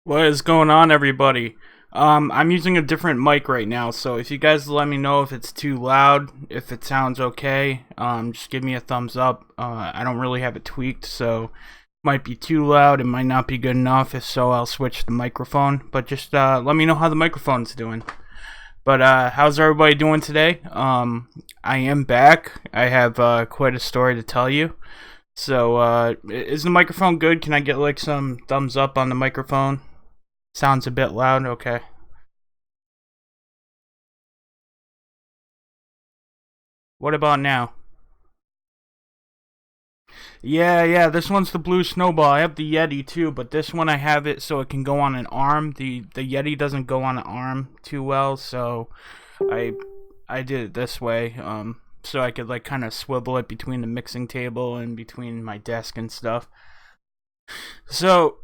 What is going on, everybody? I'm using a different mic right now, so if you guys let me know if it's too loud, if it sounds okay, just give me a thumbs up. I don't really have it tweaked, so it might be too loud, it might not be good enough. If so, I'll switch the microphone, but just let me know how the microphone's doing. But how's everybody doing today? I am back. I have quite a story to tell you. So, is the microphone good? Can I get like some thumbs up on the microphone? Sounds a bit loud, okay. What about now? Yeah, this one's the blue snowball. I have the Yeti too, but this one I have it so it can go on an arm. The Yeti doesn't go on an arm too well, so I I did it this way. So I could like kind of swivel it between the mixing table and between my desk and stuff. So,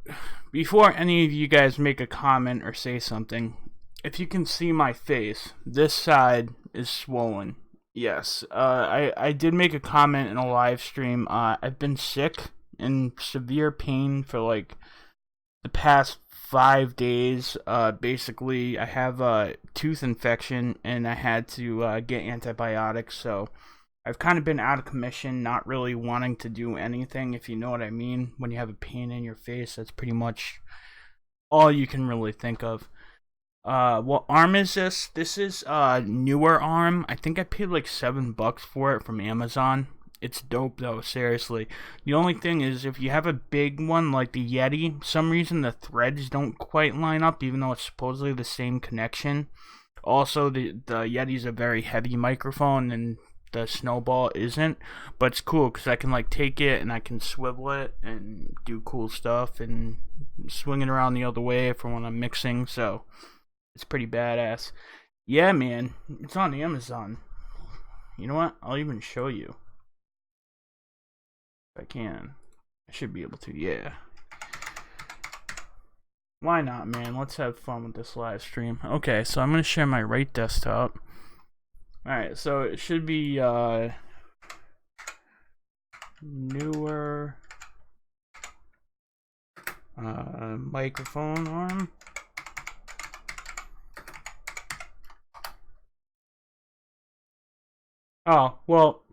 before any of you guys make a comment or say something, if you can see my face, this side is swollen. Yes, I did make a comment in a live stream. I've been sick in severe pain for like the past 5 days. Basically, I have a tooth infection and I had to get antibiotics. So I've kind of been out of commission, not really wanting to do anything, if you know what I mean. When you have a pain in your face, that's pretty much all you can really think of. What arm is this? This is newer arm. I think I paid like $7 for it from Amazon. It's dope though, seriously. The only thing is if you have a big one like the Yeti, some reason the threads don't quite line up even though it's supposedly the same connection. Also, the Yeti's a very heavy microphone and the Snowball isn't, but it's cool because I can like take it and I can swivel it and do cool stuff and swing it around the other way for when I'm mixing, so it's pretty badass. Yeah, man, it's on Amazon. You know what? I'll even show you if I can. I should be able to, yeah. Why not, man? Let's have fun with this live stream. Okay, so I'm gonna share my right desktop. Alright, so it should be newer microphone arm. Oh, well,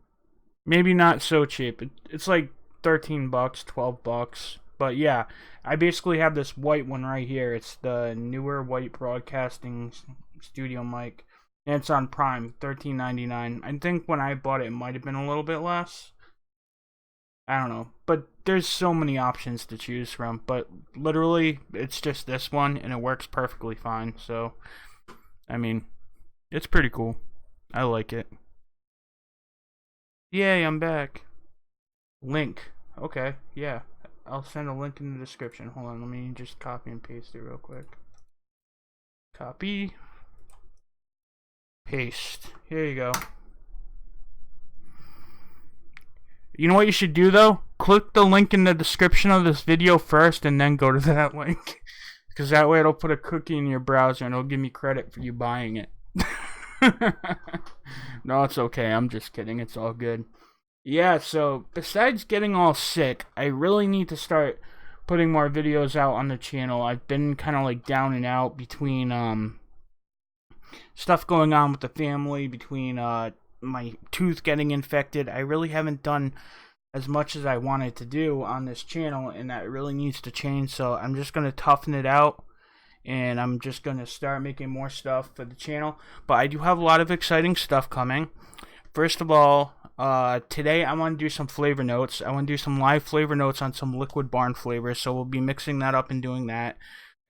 maybe not so cheap. It's like $13, $12. But yeah, I basically have this white one right here. It's the newer white broadcasting studio mic. And it's on Prime, $13.99. I think when I bought it, it might have been a little bit less. I don't know. But there's so many options to choose from. But literally, it's just this one, and it works perfectly fine. So, I mean, it's pretty cool. I like it. Yay, I'm back. Link. Okay, yeah. I'll send a link in the description. Hold on, let me just copy and paste it real quick. Copy. Paste. Here you go. You know what you should do though? Click the link in the description of this video first and then go to that link. Because that way it'll put a cookie in your browser and it'll give me credit for you buying it. No, it's okay. I'm just kidding. It's all good. Yeah, so besides getting all sick, I really need to start putting more videos out on the channel. I've been kind of like down and out between stuff going on with the family, between my tooth getting infected. I really haven't done as much as I wanted to do on this channel, and that really needs to change. So I'm just going to toughen it out, and I'm just going to start making more stuff for the channel. But I do have a lot of exciting stuff coming. First of all, today I want to do some flavor notes. I want to do some live flavor notes on some Liquid Barn flavors, so we'll be mixing that up and doing that.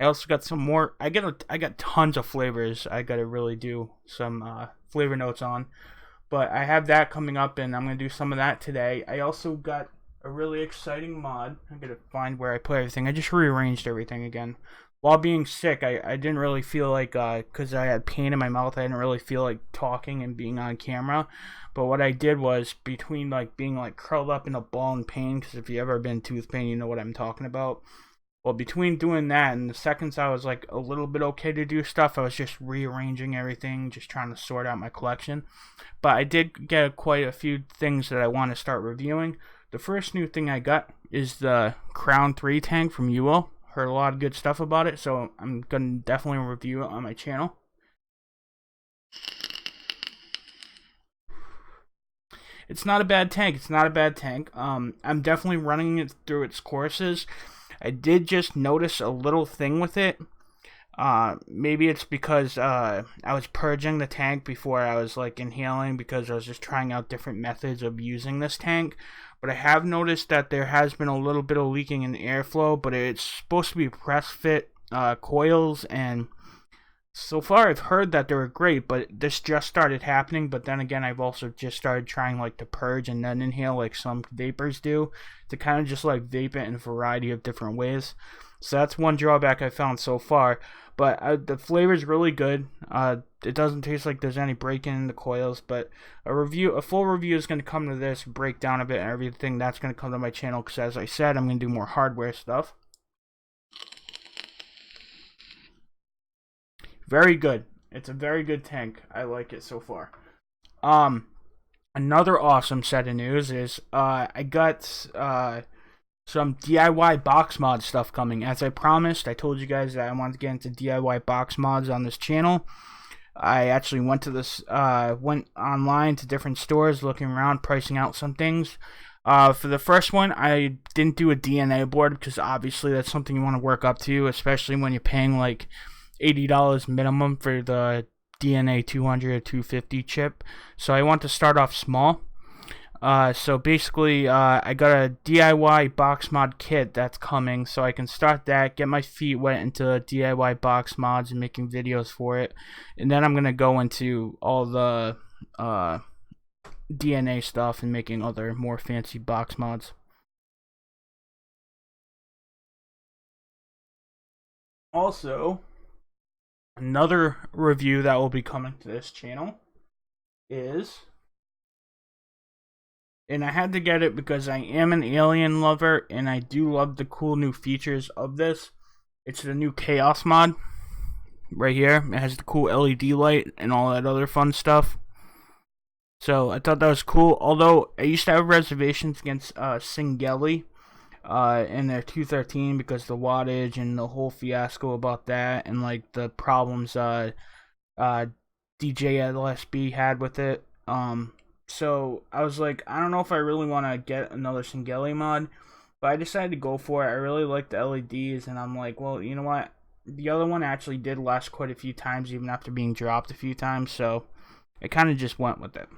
I also got some more. I got tons of flavors. I gotta really do some flavor notes on, but I have that coming up, and I'm gonna do some of that today. I also got a really exciting mod. I'm gonna find where I put everything. I just rearranged everything again. While being sick, I didn't really feel like, because I had pain in my mouth, I didn't really feel like talking and being on camera. But what I did was, between like being like curled up in a ball in pain, because if you ever been tooth pain, you know what I'm talking about. Well, between doing that and the seconds I was like a little bit okay to do stuff, I was just rearranging everything, just trying to sort out my collection. But I did get quite a few things that I want to start reviewing. The first new thing I got is the Crown 3 tank from UO. Heard a lot of good stuff about it, so I'm gonna definitely review it on my channel. It's not a bad tank. It's not a bad tank. I'm definitely running it through its courses. I did just notice a little thing with it. Maybe it's because I was purging the tank before I was like inhaling, because I was just trying out different methods of using this tank. But I have noticed that there has been a little bit of leaking in airflow, but it's supposed to be press fit coils, and so far I've heard that they were great, but this just started happening. But then again, I've also just started trying like to purge and then inhale like some vapors do, to kind of just like vape it in a variety of different ways. So that's one drawback I found so far. But the flavor is really good. It doesn't taste like there's any break-in in the coils. But a full review is going to come to this, breakdown of it and everything. That's going to come to my channel, because as I said, I'm going to do more hardware stuff. Very good. It's a very good tank. I like it so far. Another awesome set of news is I got some DIY box mod stuff coming. As I promised, I told you guys that I wanted to get into DIY box mods on this channel. I actually went online to different stores, looking around, pricing out some things. For the first one, I didn't do a DNA board, because obviously that's something you want to work up to, especially when you're paying like $80 minimum for the DNA 200 or 250 chip. So I want to start off small. So basically, I got a DIY box mod kit that's coming, so I can start that, get my feet wet into DIY box mods and making videos for it, and then I'm gonna go into all the DNA stuff and making other more fancy box mods. Also, another review that will be coming to this channel is, and I had to get it because I am an alien lover and I do love the cool new features of this. It's the new Chaos mod right here. It has the cool LED light and all that other fun stuff. So I thought that was cool. Although I used to have reservations against Singeli in their 213, because the wattage and the whole fiasco about that, and like the problems DJ LSB had with it. So I was like, I don't know if I really want to get another Singeli mod, but I decided to go for it. I really like the LEDs, and I'm like, well, you know what? The other one actually did last quite a few times, even after being dropped a few times, so I kind of just went with it.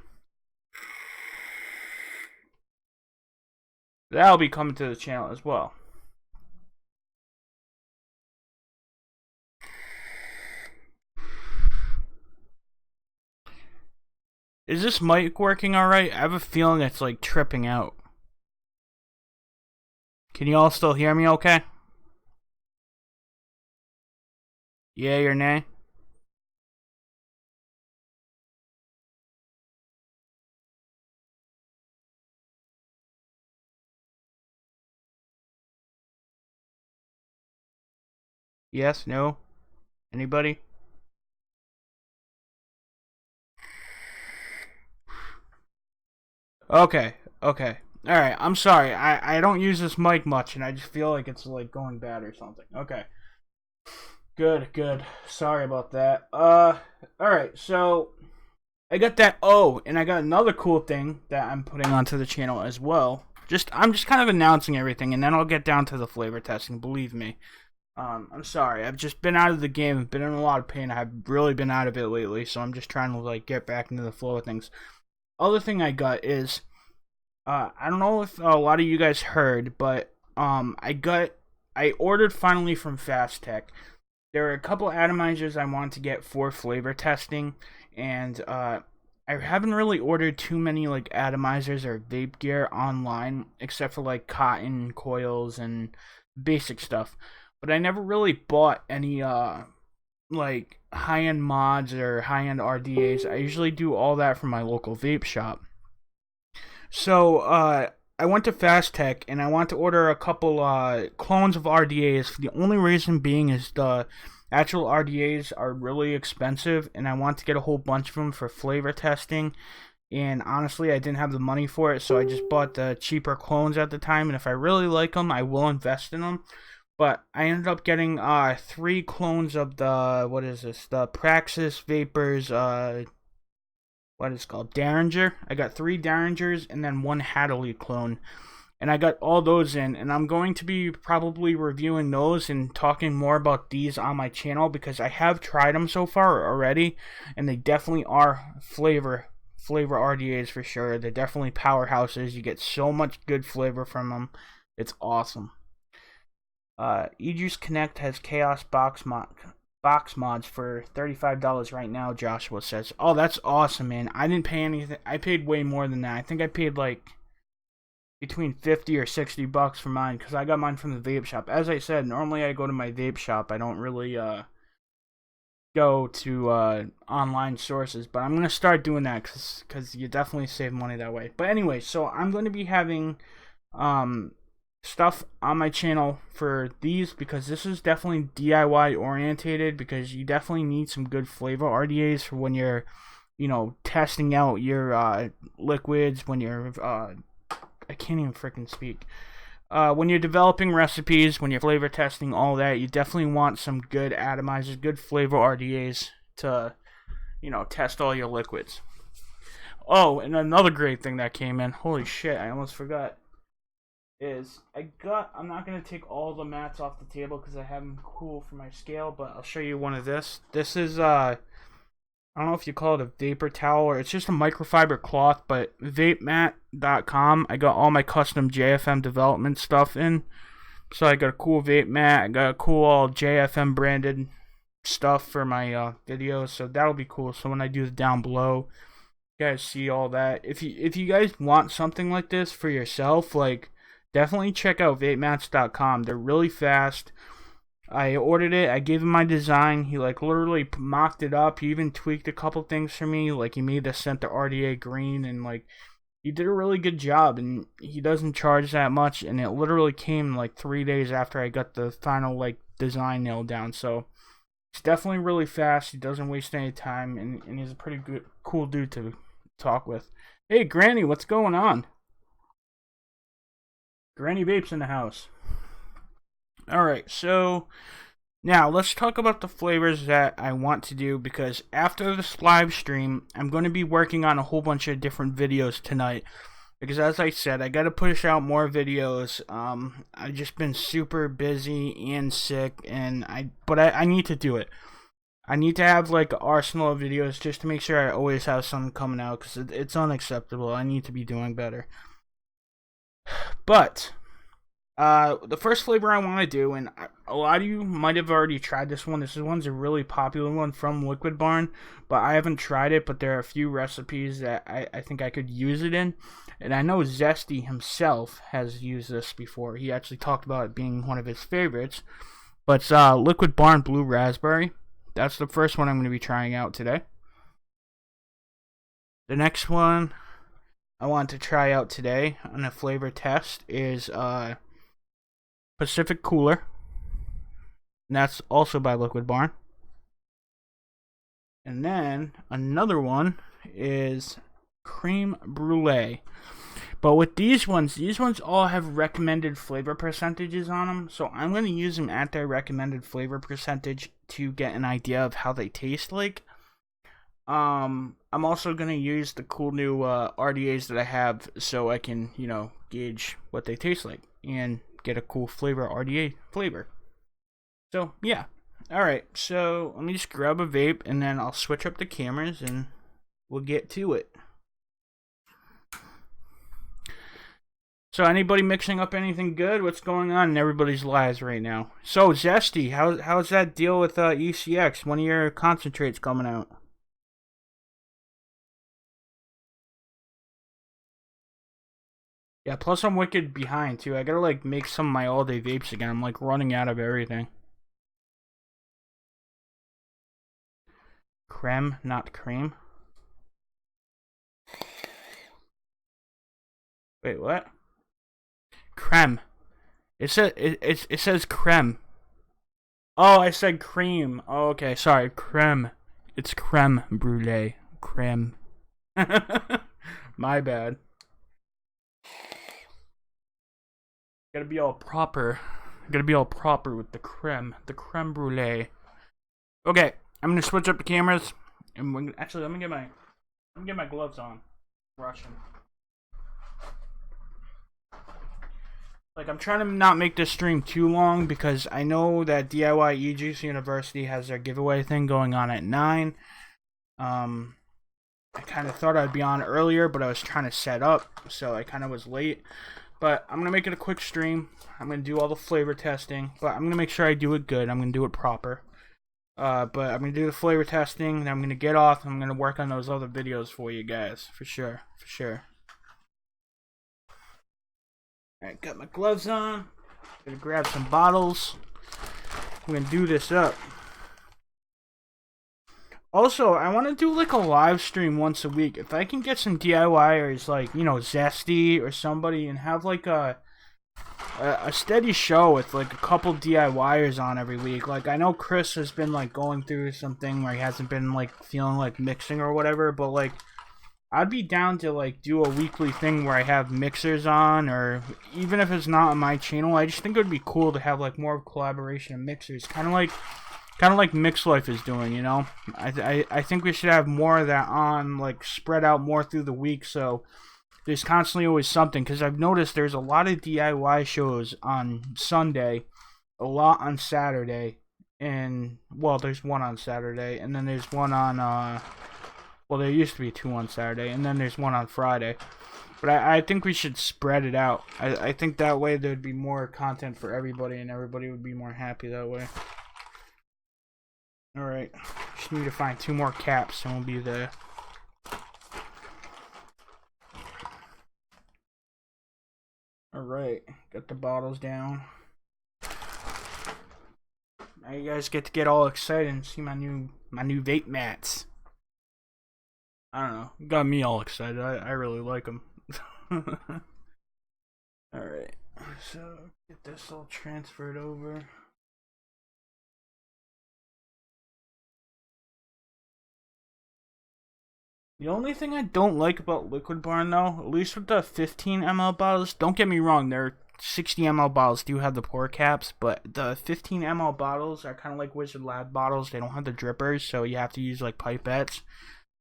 That'll be coming to the channel as well. Is this mic working alright? I have a feeling it's like tripping out. Can you all still hear me okay? Yay or nay? Yes? No? Anybody? Okay, okay. Alright, I'm sorry. I don't use this mic much, and I just feel like it's like going bad or something. Okay. Good. Sorry about that. Alright, so I got that. Oh, and I got another cool thing that I'm putting onto the channel as well. I'm just kind of announcing everything, and then I'll get down to the flavor testing, believe me. I'm sorry. I've just been out of the game. I've been in a lot of pain. I've really been out of it lately, so I'm just trying to like get back into the flow of things. Other thing I got is, I don't know if a lot of you guys heard, but I ordered finally from Fast Tech. There are a couple atomizers I want to get for flavor testing, and I haven't really ordered too many like atomizers or vape gear online, except for like cotton coils and basic stuff. But I never really bought any like high-end mods or high-end RDAs. I usually do all that from my local vape shop. So I went to Fast Tech and I want to order a couple clones of RDAs. The only reason being is the actual RDAs are really expensive, and I want to get a whole bunch of them for flavor testing. And honestly, I didn't have the money for it, so I just bought the cheaper clones at the time. And if I really like them, I will invest in them. But I ended up getting 3 clones of the, what is this? The Praxis Vapors, what is it called? Derringer. I got 3 Derringers and then 1 Hadley clone. And I got all those in, and I'm going to be probably reviewing those and talking more about these on my channel because I have tried them so far already, and they definitely are flavor RDAs for sure. They're definitely powerhouses. You get so much good flavor from them. It's awesome. eJuice Connect has Chaos box mods for $35 right now, Joshua says. Oh, that's awesome, man. I didn't pay anything. I paid way more than that. I think I paid like between 50 or 60 bucks for mine because I got mine from the vape shop. As I said, normally I go to my vape shop. I don't really go to online sources, but I'm going to start doing that because you definitely save money that way. But anyway, so I'm going to be having stuff on my channel for these because this is definitely DIY orientated because you definitely need some good flavor RDAs for when you're, testing out your liquids, when you're I can't even freaking speak. When you're developing recipes, when you're flavor testing, all that, you definitely want some good atomizers, good flavor RDAs to, test all your liquids. Oh, and another great thing that came in, holy shit, I almost forgot, is I'm not going to take all the mats off the table because I have them cool for my scale, but I'll show you one of this. This is, I don't know if you call it a vapor towel or it's just a microfiber cloth, but vapemat.com, I got all my custom JFM development stuff in. So I got a cool vape mat, I got a cool all JFM branded stuff for my videos, so that'll be cool. So when I do the down below, you guys see all that. If you guys want something like this for yourself, like definitely check out vapemats.com. They're really fast. I ordered it. I gave him my design. He literally mocked it up. He even tweaked a couple things for me. He made the center RDA green and he did a really good job. And he doesn't charge that much. And it literally came 3 days after I got the final design nailed down. So it's definitely really fast. He doesn't waste any time, and he's a pretty good, cool dude to talk with. Hey, Granny, what's going on? Granny Vape's in the house. Alright, so now let's talk about the flavors that I want to do because after this live stream, I'm going to be working on a whole bunch of different videos tonight. Because as I said, I got to push out more videos. I've just been super busy and sick, but I need to do it. I need to have an arsenal of videos just to make sure I always have something coming out because it's unacceptable. I need to be doing better. But the first flavor I want to do, and a lot of you might have already tried this one. This one's a really popular one from Liquid Barn, but I haven't tried it. But there are a few recipes that I think I could use it in, and I know Zesty himself has used this before. He actually talked about it being one of his favorites. But it's Liquid Barn Blue Raspberry. That's the first one I'm going to be trying out today. The next one I want to try out today on a flavor test is Pacific Cooler, and that's also by Liquid Barn. And then another one is Creme Brulee. But with these ones all have recommended flavor percentages on them, so I'm going to use them at their recommended flavor percentage to get an idea of how they taste like. I'm also going to use the cool new RDAs that I have so I can, gauge what they taste like and get a cool flavor RDA flavor. So yeah, alright, so let me just grab a vape and then I'll switch up the cameras and we'll get to it. So anybody mixing up anything good? What's going on in everybody's lives right now? So Zesty, how's that deal with ECX? One of your concentrates coming out? Yeah, plus I'm wicked behind too. I gotta make some of my all-day vapes again. I'm running out of everything. Creme, not cream. Wait, what? Creme. It says creme. Oh, I said cream. Oh, okay, sorry, creme. It's creme brulee. Creme. My bad. Gotta be all proper. Gotta be all proper with the creme brulee. Okay, I'm gonna switch up the cameras, and actually let me get my gloves on. Russian. Like, I'm trying to not make this stream too long because I know that DIY EGC University has their giveaway thing going on at 9. I kind of thought I'd be on earlier, but I was trying to set up, so I kind of was late. But I'm going to make it a quick stream. I'm going to do all the flavor testing, but I'm going to make sure I do it good. I'm going to do it proper. But I'm going to do the flavor testing, and I'm going to get off, and I'm going to work on those other videos for you guys, for sure, for sure. Alright, got my gloves on. Gonna grab some bottles. We're gonna do this up. Also, I want to do like a live stream once a week. If I can get some DIYers like, you know, Zesty or somebody and have like a steady show with like a couple DIYers on every week. Like, I know Chris has been like going through something where he hasn't been like feeling like mixing or whatever, but like I'd be down to like do a weekly thing where I have mixers on, or even if it's not on my channel, I just think it would be cool to have like more collaboration of mixers, kind of like Mix Life is doing, you know. I think we should have more of that on, like spread out more through the week, so there's constantly always something. Because I've noticed there's a lot of DIY shows on Sunday, a lot on Saturday, and well, there's one on Saturday, and then there's one on well, there used to be 2 on Saturday, and then there's one on Friday. But I think we should spread it out. I think that way there'd be more content for everybody, and everybody would be more happy that way. Alright, just need to find 2 more caps, and we'll be there. Alright, got the bottles down. Now you guys get to get all excited and see my new vape mats. I don't know. Got me all excited. I really like them. Alright. So, get this all transferred over. The only thing I don't like about Liquid Barn, though, at least with the 15 ml bottles, don't get me wrong, their 60 ml bottles do have the pour caps, but the 15 ml bottles are kind of like Wizard Lab bottles. They don't have the drippers, so you have to use like pipettes.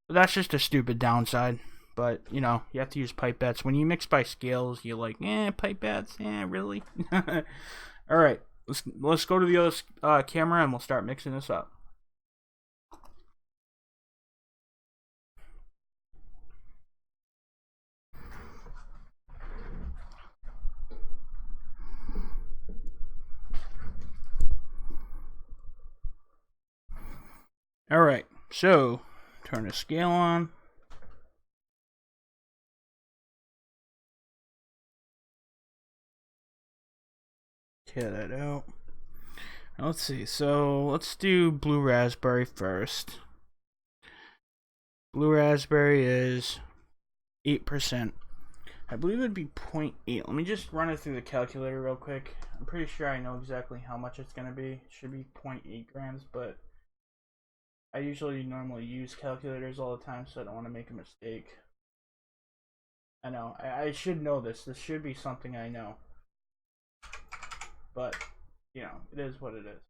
But that's just a stupid downside. But, you know, you have to use pipettes. When you mix by scales, you're like, pipettes? Really? Alright, let's go to the other camera and we'll start mixing this up. Alright, so turn the scale on. Tear that out. Now let's see. So let's do blue raspberry first. Blue raspberry is 8%. I believe it'd be 0.8. Let me just run it through the calculator real quick. I'm pretty sure I know exactly how much it's gonna be. It should be 0.8 grams, but I usually normally use calculators all the time, so I don't want to make a mistake. I know, I should know this. This should be something I know. But, you know, it is what it is.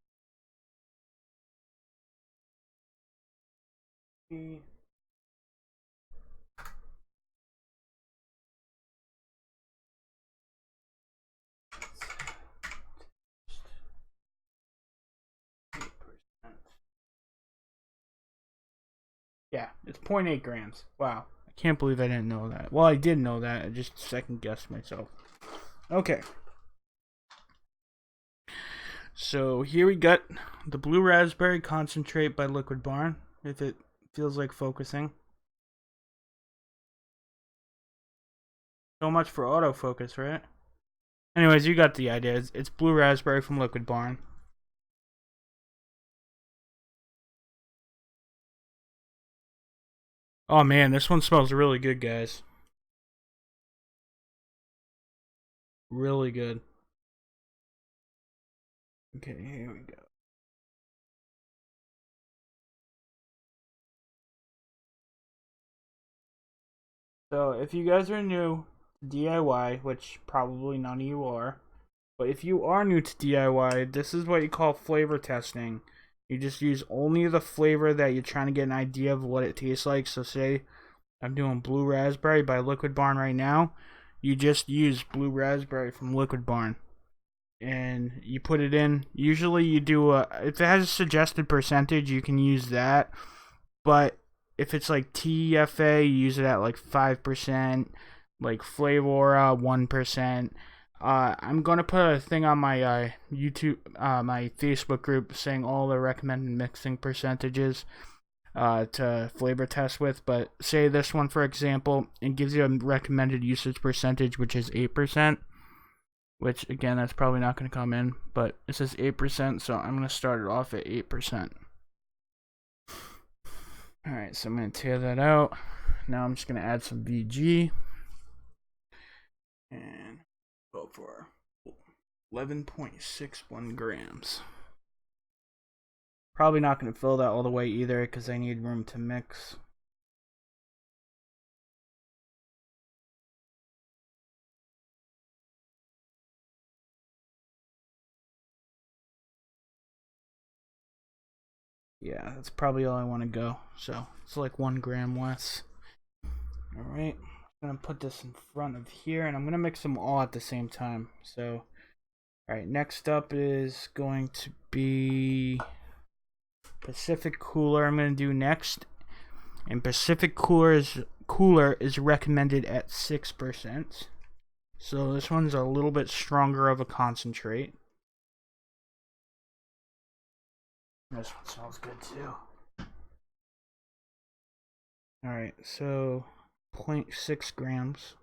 Yeah, it's 0.8 grams. Wow. I can't believe I didn't know that. Well, I did know that. I just second guessed myself. Okay. So here we got the blue raspberry concentrate by Liquid Barn, if it feels like focusing. So much for autofocus, right? Anyways, you got the idea. It's blue raspberry from Liquid Barn. Oh man, this one smells really good, guys. Really good. Okay, here we go. So, if you guys are new to DIY, which probably none of you are, But if you are new to DIY, this is what you call flavor testing. You just use only the flavor that you're trying to get an idea of what it tastes like. So say I'm doing Blue Raspberry by Liquid Barn right now. You just use Blue Raspberry from Liquid Barn. And you put it in. Usually you do if it has a suggested percentage, you can use that. But if it's like TFA, you use it at like 5%, like Flavora 1%. I'm gonna put a thing on my YouTube, my Facebook group saying all the recommended mixing percentages to flavor test with. But say this one for example, it gives you a recommended usage percentage, which is 8%. Which again, that's probably not gonna come in, but it says 8%, so I'm gonna start it off at 8%. Alright, so I'm going to tear that out. Now I'm just going to add some VG. And go for 11.61 grams. Probably not going to fill that all the way either because I need room to mix. Yeah, that's probably all I want to go. So it's like 1 gram less. Alright, I'm going to put this in front of here and I'm going to mix them all at the same time. So, alright, next up is going to be Pacific Cooler. I'm going to do next. And Pacific Cooler is recommended at 6%. So this one's a little bit stronger of a concentrate. This one smells good too. Alright, so 0.6 grams.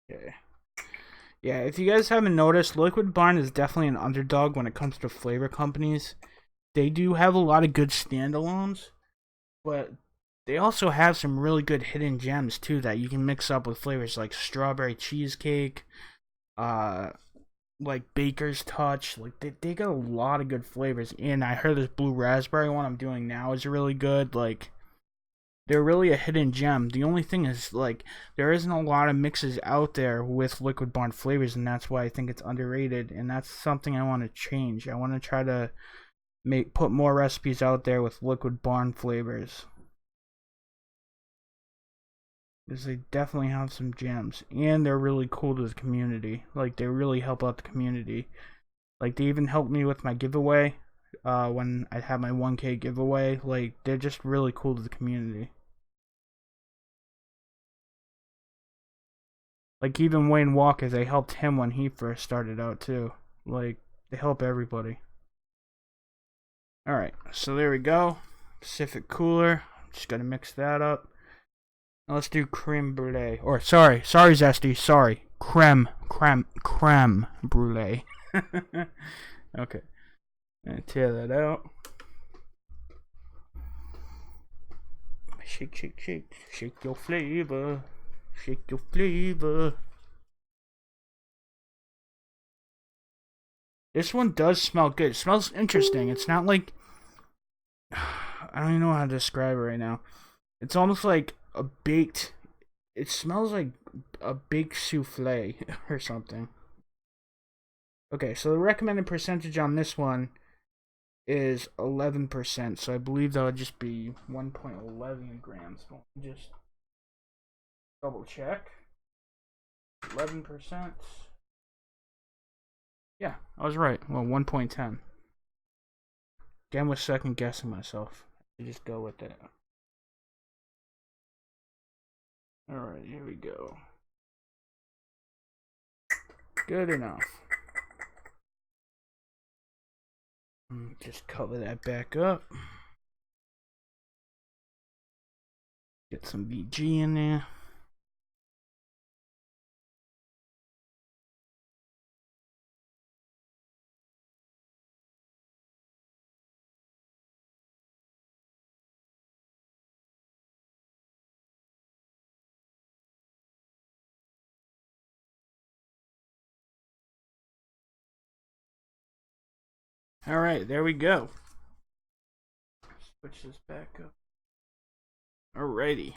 Okay. Yeah, if you guys haven't noticed, Liquid Barn is definitely an underdog when it comes to flavor companies. They do have a lot of good standalones, but they also have some really good hidden gems too that you can mix up with flavors like strawberry cheesecake, like Baker's Touch. Like they got a lot of good flavors. And I heard this blue raspberry one I'm doing now is really good. Like they're really a hidden gem. The only thing is like there isn't a lot of mixes out there with Liquid Barn flavors, and that's why I think it's underrated. And that's something I want to change. I want to try to put more recipes out there with Liquid Barn flavors. Because they definitely have some gems. And they're really cool to the community. Like, they really help out the community. Like, they even helped me with my giveaway. When I had my 1K giveaway. Like, they're just really cool to the community. Like, even Wayne Walker, they helped him when he first started out, too. Like, they help everybody. Alright, so there we go. Pacific Cooler. Just gotta mix that up. Now let's do creme brulee. Or sorry, Zesty, sorry. Creme brulee. Okay. And tear that out. Shake, shake, shake. Shake your flavor. Shake your flavor. This one does smell good. It smells interesting. It's not like I don't even know how to describe it right now. It's almost like a baked. It smells like a baked souffle or something. Okay, so the recommended percentage on this one is 11%. So I believe that would just be 1.11 grams. Just double check. 11%. Yeah, I was right. Well, 1.10. Again, was second guessing myself. I just go with it. Alright, here we go. Good enough. Just cover that back up. Get some VG in there. Alright, there we go. Switch this back up. Alrighty.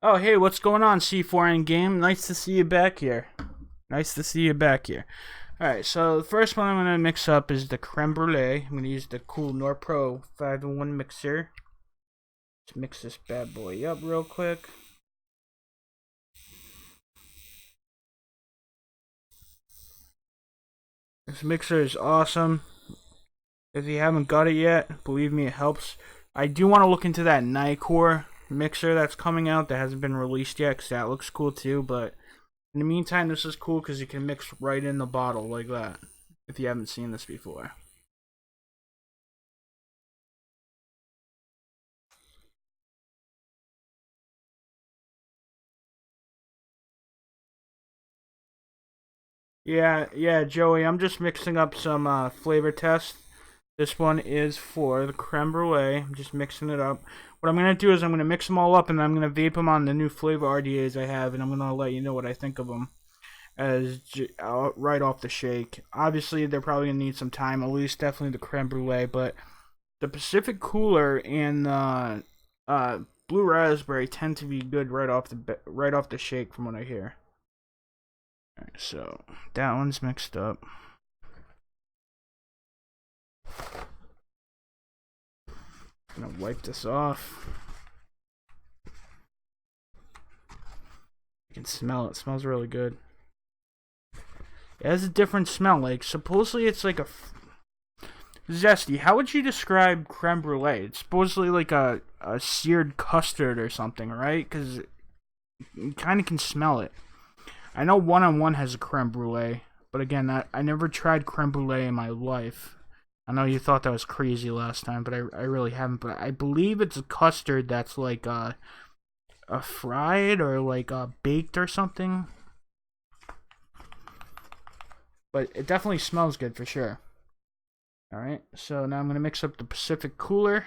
Oh, hey, what's going on, C4N Game? Nice to see you back here. Nice to see you back here. Alright, so the first one I'm going to mix up is the creme brulee. I'm going to use the cool Norpro 5-in-1 mixer. Let's mix this bad boy up real quick. This mixer is awesome. If you haven't got it yet, believe me, it helps. I do want to look into that Nicor mixer that's coming out that hasn't been released yet, because that looks cool too. But in the meantime, this is cool because you can mix right in the bottle like that, if you haven't seen this before. Yeah, Joey, I'm just mixing up some flavor tests. This one is for the creme brulee. I'm just mixing it up. What I'm going to do is I'm going to mix them all up, and then I'm going to vape them on the new flavor RDAs I have, and I'm going to let you know what I think of them as right off the shake. Obviously, they're probably going to need some time, at least definitely the creme brulee, but the Pacific Cooler and Blue Raspberry tend to be good right off the shake from what I hear. Alright, so that one's mixed up. I'm gonna wipe this off. You can smell it. It smells really good. It has a different smell. Like, supposedly it's like a zesty. How would you describe creme brulee? It's supposedly like a seared custard or something, right? Because you kind of can smell it. I know 1-on-1 has a creme brulee, but again, I never tried creme brulee in my life. I know you thought that was crazy last time, but I really haven't. But I believe it's a custard that's like a fried or like baked or something. But it definitely smells good for sure. Alright, so now I'm going to mix up the Pacific Cooler.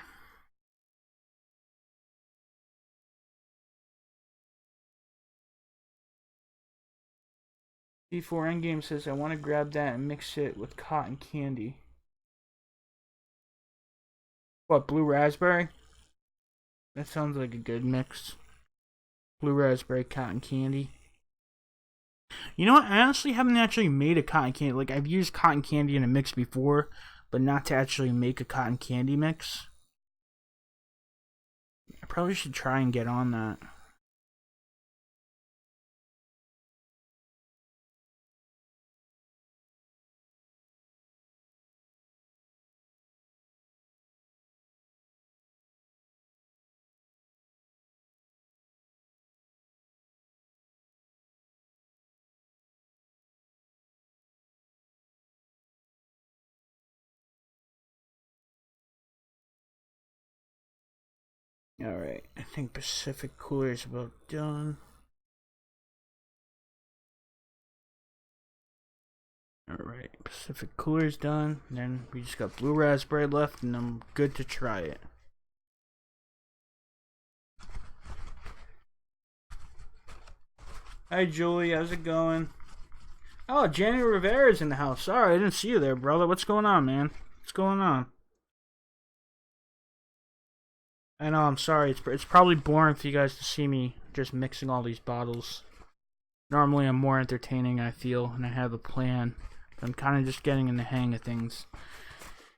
C4 Endgame says, I want to grab that and mix it with cotton candy. What, blue raspberry? That sounds like a good mix. Blue raspberry, cotton candy. You know what? I honestly haven't actually made a cotton candy. Like, I've used cotton candy in a mix before, but not to actually make a cotton candy mix. I probably should try and get on that. Alright, I think Pacific Cooler is about done. Alright, Pacific Cooler's done. Then we just got blue raspberry left, and I'm good to try it. Hi, Julie. How's it going? Oh, Jenny Rivera's in the house. Sorry, I didn't see you there, brother. What's going on, man? What's going on? I know, I'm sorry. It's probably boring for you guys to see me just mixing all these bottles. Normally, I'm more entertaining, I feel, and I have a plan. But I'm kind of just getting in the hang of things.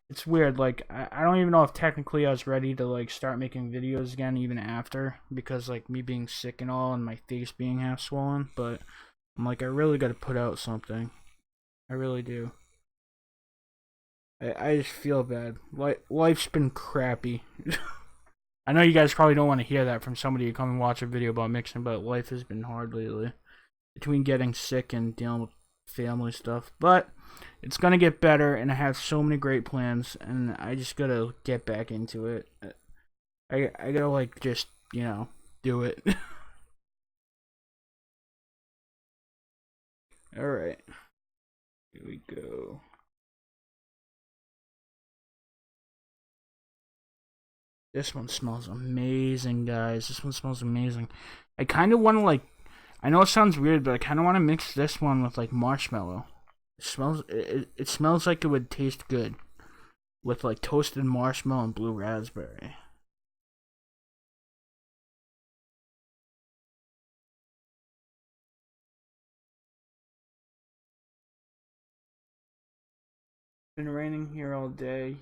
It's weird, like, I don't even know if technically I was ready to, like, start making videos again even after. Because, like, me being sick and all, and my face being half swollen. But I'm like, I really gotta put out something. I really do. I just feel bad. Life's been crappy. I know you guys probably don't want to hear that from somebody who come and watch a video about mixing, but life has been hard lately. Between getting sick and dealing with family stuff. But it's going to get better, and I have so many great plans, and I just got to get back into it. I got to, like, just, you know, do it. Alright. Here we go. This one smells amazing, guys. This one smells amazing. I kind of want to, like, I know it sounds weird, but I kind of want to mix this one with, like, marshmallow. It smells like it would taste good. with like toasted marshmallow and blue raspberry. Been raining here all day.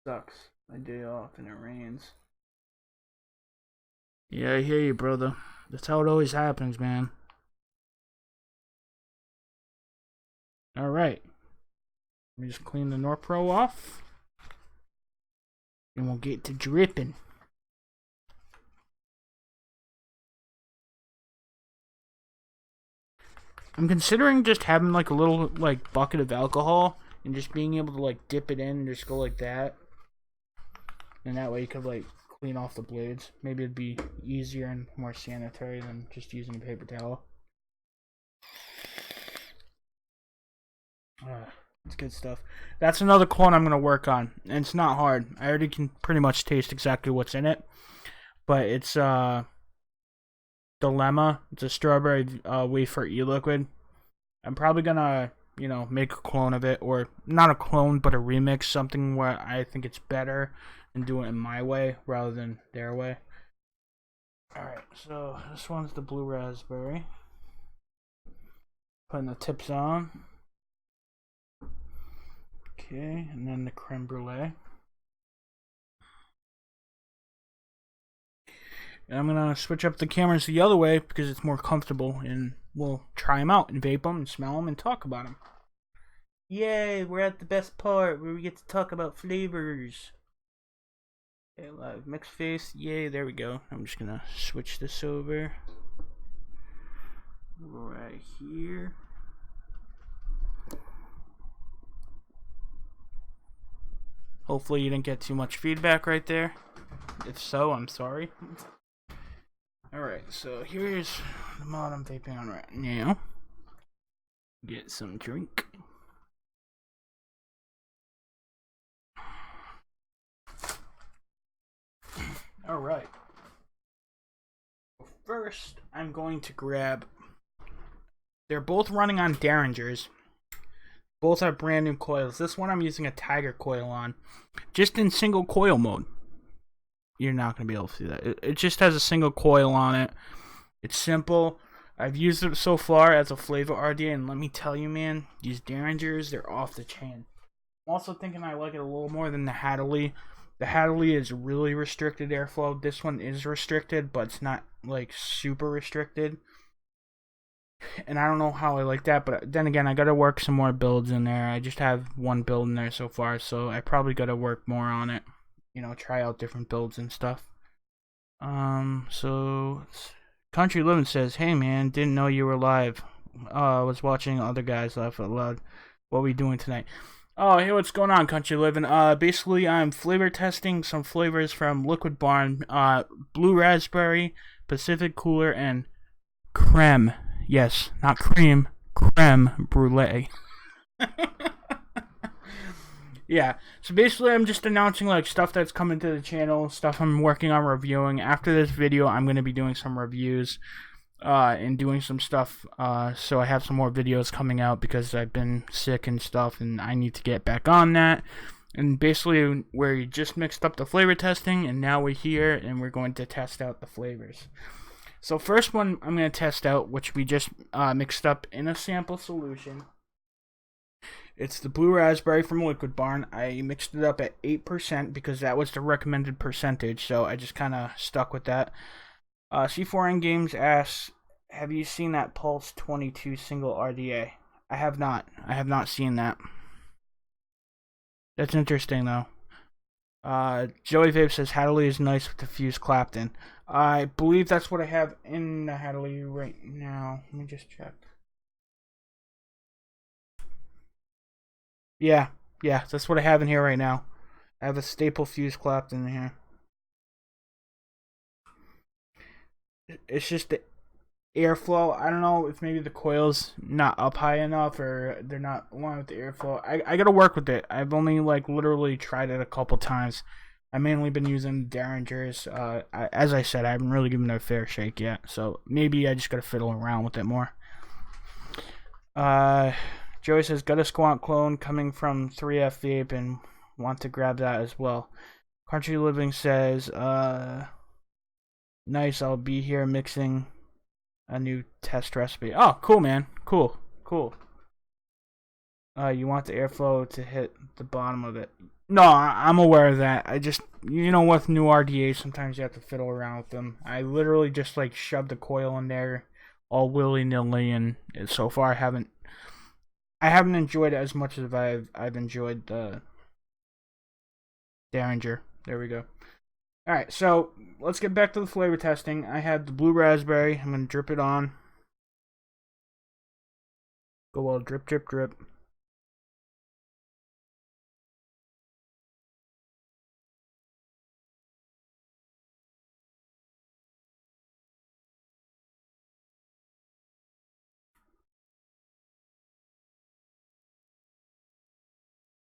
Sucks. My day off and it rains. Yeah, I hear you, brother. That's how it always happens, man. Alright. Let me just clean the Norpro off. And we'll get to dripping. I'm considering just having like a little like bucket of alcohol and just being able to like dip it in and just go like that. And that way you could like clean off the blades. Maybe it'd be easier and more sanitary than just using a paper towel. It's good stuff. That's another clone I'm going to work on. And it's not hard. I already can pretty much taste exactly what's in it. But it's Dilemma. It's a strawberry wafer e-liquid. I'm probably going to, make a clone of it. Or not a clone, but a remix. Something where I think it's better and do it in my way rather than their way. Alright, so this one's the blue raspberry. Putting the tips on. Okay, and then the creme brulee. And I'm going to switch up the cameras the other way because it's more comfortable, and we'll try them out and vape them and smell them and talk about them. Yay, we're at the best part where we get to talk about flavors. Okay, live mix face. Yay, there we go. I'm just going to switch this over. Right here. Hopefully you didn't get too much feedback right there. If so, I'm sorry. Alright, so here's the mod I'm vaping on right now. Get some drink. Alright. First, I'm going to grab... They're both running on Derringers. Both have brand new coils. This one I'm using a Tiger coil on. Just in single coil mode. You're not going to be able to see that. It just has a single coil on it. It's simple. I've used it so far as a flavor RDA, and let me tell you, man, these Derringers, they're off the chain. I'm also thinking I like it a little more than the Hadley. The Hadley is really restricted airflow. This one is restricted, but it's not like super restricted. And I don't know how I like that, but then again, I gotta work some more builds in there. I just have one build in there so far, so I probably gotta work more on it. Try out different builds and stuff. So Country Living says, "Hey man, didn't know you were live. Was watching other guys laugh out loud. What are we doing tonight?" Oh, hey, what's going on, Country Living? Basically, I'm flavor testing some flavors from Liquid Barn. Blue raspberry, Pacific Cooler, and creme. Yes, not cream, creme brulee. Yeah, so basically I'm just announcing like stuff that's coming to the channel, stuff I'm working on reviewing. After this video, I'm going to be doing some reviews and doing some stuff. So I have some more videos coming out because I've been sick and stuff, and I need to get back on that. And basically, we just mixed up the flavor testing, and now we're here, and we're going to test out the flavors. So first one I'm going to test out, which we just mixed up in a sample solution. It's the blue raspberry from Liquid Barn. I mixed it up at 8% because that was the recommended percentage, so I just kind of stuck with that. C4N Games asks, have you seen that Pulse 22 single RDA? I have not. I have not seen that. That's interesting, though. Joey Vape says, Hadley is nice with the fused Clapton. I believe that's what I have in the Hadley right now. Let me just check. Yeah, that's what I have in here right now. I have a staple fused Clapton in here. It's just the airflow. I don't know if maybe the coil's not up high enough or they're not along with the airflow. I gotta work with it. I've only literally tried it a couple times. I've mainly been using Derringers. As I said, I haven't really given it a fair shake yet. So maybe I just gotta fiddle around with it more. Joey says, got a Squat clone coming from 3F Vape and want to grab that as well. Country Living says, nice, I'll be here mixing a new test recipe. Oh, cool, man. Cool. Cool. You want the airflow to hit the bottom of it. No, I'm aware of that. I just, with new RDAs, sometimes you have to fiddle around with them. I literally just, like, shoved the coil in there all willy-nilly, and so far I haven't enjoyed it as much as I've enjoyed the Derringer. There we go. Alright, so let's get back to the flavor testing. I had the blue raspberry. I'm going to drip it on. Go well, drip, drip, drip.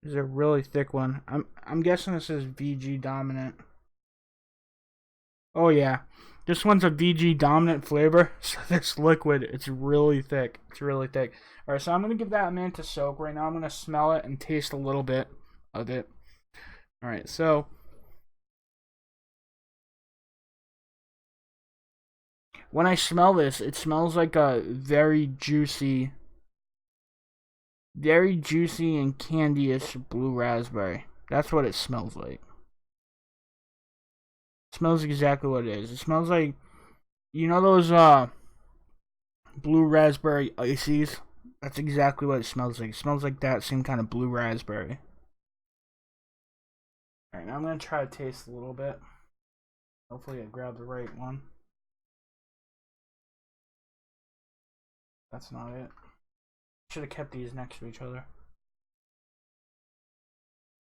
This is a really thick one. I'm guessing this is VG dominant. Oh yeah. This one's a VG dominant flavor. So this liquid, it's really thick. It's really thick. Alright, so I'm gonna give that a minute to soak. Right now I'm gonna smell it and taste a little bit of it. Alright, so when I smell this, it smells like a very juicy and candy-ish blue raspberry. That's what it smells like. It smells exactly what it is. It smells like, those blue raspberry ices? That's exactly what it smells like. It smells like that same kind of blue raspberry. Alright, now I'm going to try to taste a little bit. Hopefully I grab the right one. That's not it. Should have kept these next to each other.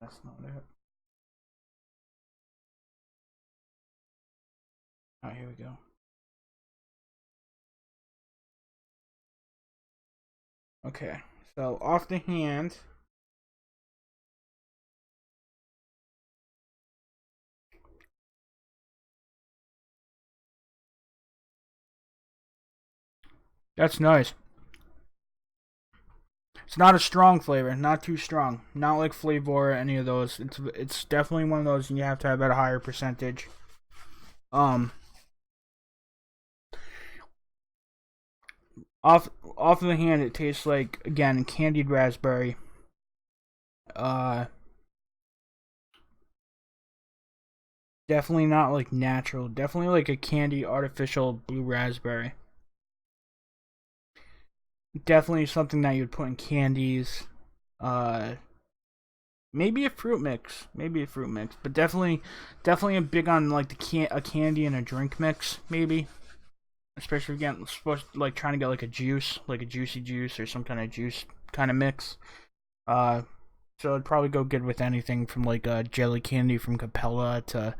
That's not it. Alright, here we go. Okay, so off the hand. That's nice. It's not a strong flavor, not too strong. Not like Flavor or any of those. It's definitely one of those you have to have at a higher percentage. Off of the hand, it tastes like, again, candied raspberry. Definitely not like natural. Definitely like a candy artificial blue raspberry. Definitely something that you'd put in candies. Maybe a fruit mix. But definitely a big on like a candy and a drink mix. Maybe, especially again, like trying to get like a juice, like a juicy juice or some kind of juice kind of mix. So it'd probably go good with anything from like a jelly candy from Capella to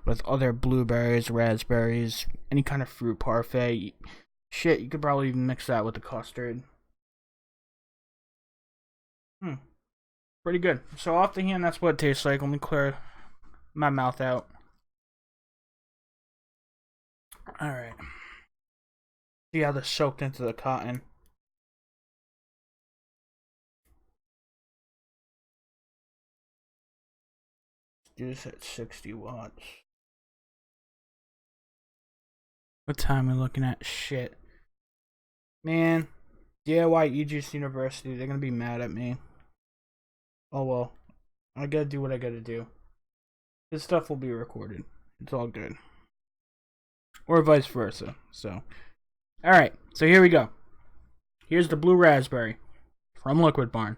with other blueberries, raspberries, any kind of fruit parfait. Shit, you could probably even mix that with the custard. Pretty good. So off the hand, that's what it tastes like. Let me clear my mouth out. Alright. See how this soaked into the cotton. Let's do this at 60 watts. What time are we looking at? Shit. Man. DIY Aegis University, they're gonna be mad at me. Oh well. I gotta do what I gotta do. This stuff will be recorded. It's all good. Or vice versa. So. Alright, so here we go. Here's the blue raspberry from Liquid Barn.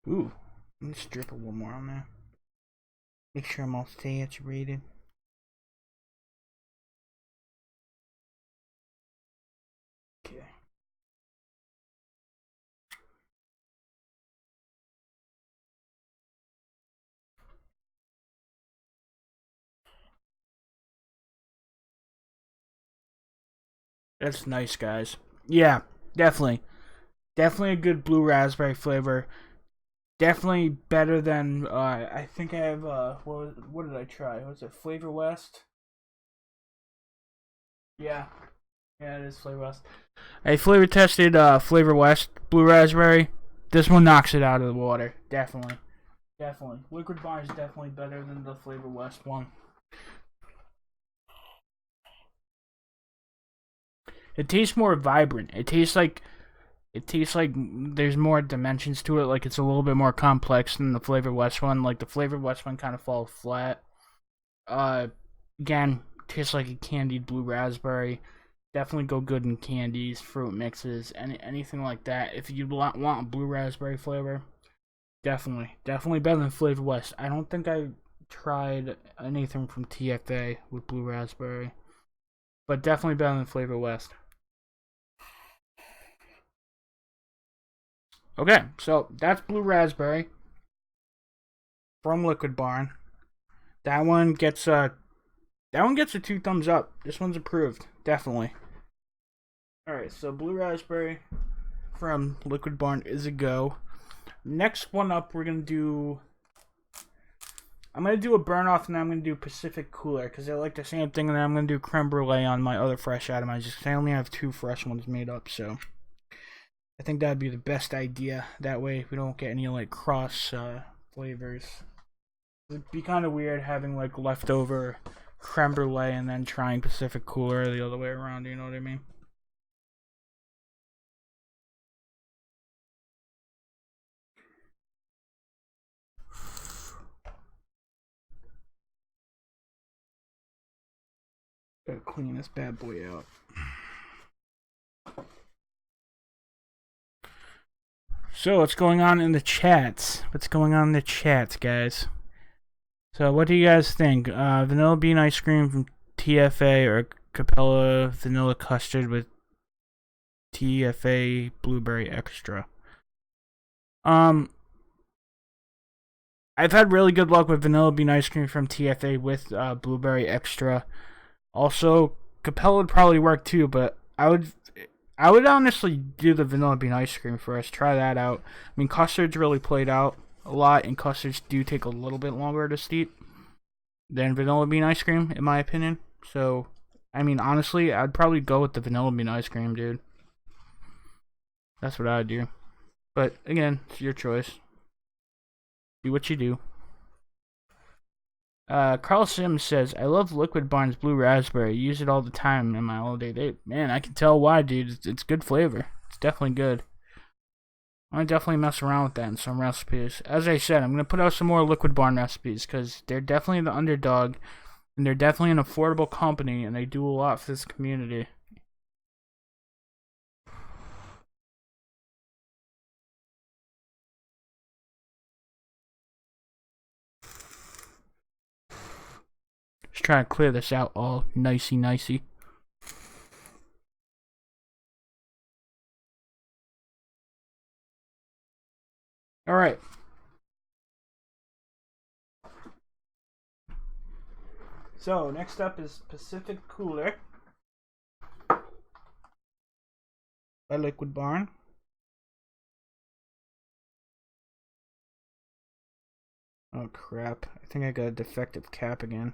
Ooh, let me just drip a little more on there. Make sure I'm all saturated. Okay. That's nice, guys. Yeah, definitely. Definitely a good blue raspberry flavor. Definitely better than I think I have what did I try? Was it Flavor West? Yeah. Yeah, it is Flavor West. I flavor tested Flavor West Blue Raspberry. This one knocks it out of the water. Definitely. Definitely. Liquid Bar is definitely better than the Flavor West one. It tastes more vibrant. It tastes like there's more dimensions to it. Like it's a little bit more complex than the Flavor West one. Like the Flavor West one kind of falls flat. Uh, Again, tastes like a candied blue raspberry. Definitely go good in candies, fruit mixes, anything like that. If you want a blue raspberry flavor, definitely better than Flavor West. I don't think I tried anything from TFA with blue raspberry, but definitely better than Flavor West. Okay, so that's blue raspberry from Liquid Barn. That one gets a 2 thumbs up. This one's approved, definitely. All right, so blue raspberry from Liquid Barn is a go. Next one up, I'm gonna do a burn off, and then I'm gonna do Pacific Cooler because I like the same thing, and then I'm gonna do creme brulee on my other fresh atomizers. I only have 2 fresh ones made up, so I think that'd be the best idea. That way we don't get any like cross flavors. It'd be kind of weird having like leftover creme brulee and then trying Pacific Cooler the other way around. You know what I mean? Gotta clean this bad boy out. So, what's going on in the chats? What's going on in the chats, guys? So, what do you guys think? Vanilla bean ice cream from TFA or Capella vanilla custard with TFA blueberry extra? Um, I've had really good luck with vanilla bean ice cream from TFA with blueberry extra. Also, Capella would probably work too, but I would honestly do the vanilla bean ice cream first. Try that out. I mean, custards really played out a lot, and custards do take a little bit longer to steep than vanilla bean ice cream, in my opinion. So, I mean, honestly, I'd probably go with the vanilla bean ice cream, dude. That's what I'd do. But again, it's your choice. Do what you do. Carl Sims says, I love Liquid Barn's Blue Raspberry. Use it all the time in my all day day. Man, I can tell why, dude. It's good flavor. It's definitely good. I definitely mess around with that in some recipes. As I said, I'm going to put out some more Liquid Barn recipes because they're definitely the underdog and they're definitely an affordable company and they do a lot for this community. Just trying to clear this out all nicey. Alright. So, next up is Pacific Cooler by Liquid Barn. Oh crap. I think I got a defective cap again.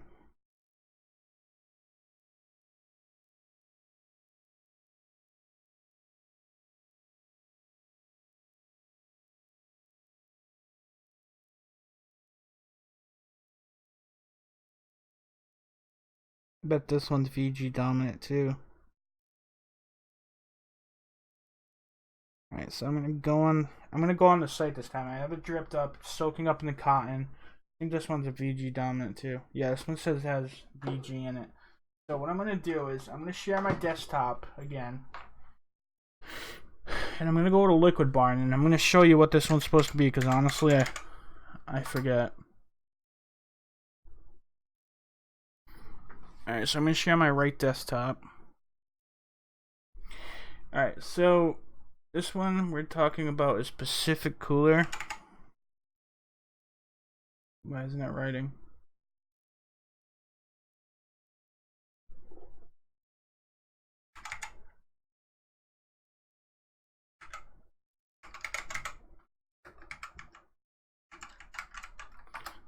I bet this one's VG dominant too. Alright, so I'm gonna go on the site this time. I have it dripped up, soaking up in the cotton. I think this one's a VG dominant too. Yeah, this one says it has VG in it. So what I'm gonna do is I'm gonna share my desktop again. And I'm gonna go to Liquid Barn and I'm gonna show you what this one's supposed to be because honestly I forget. Alright, so I'm gonna share my right desktop. Alright, so this one we're talking about is Pacific Cooler. Why isn't it writing?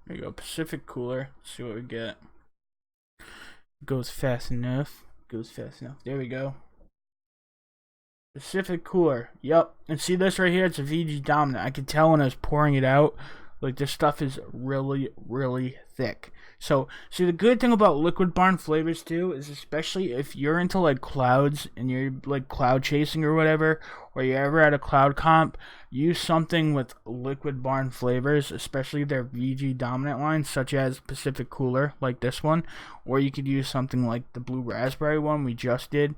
There you go, Pacific Cooler. Let's see what we get. Goes fast enough. Goes fast enough. There we go. Pacific Cooler. Yep. And see this right here? It's a VG dominant. I could tell when I was pouring it out. Like, this stuff is really, really thick. So, see, the good thing about Liquid Barn flavors, too, is especially if you're into, like, clouds and you're, like, cloud chasing or whatever, or you're ever at a cloud comp, use something with Liquid Barn flavors, especially their VG dominant lines, such as Pacific Cooler, like this one, or you could use something like the Blue Raspberry one we just did,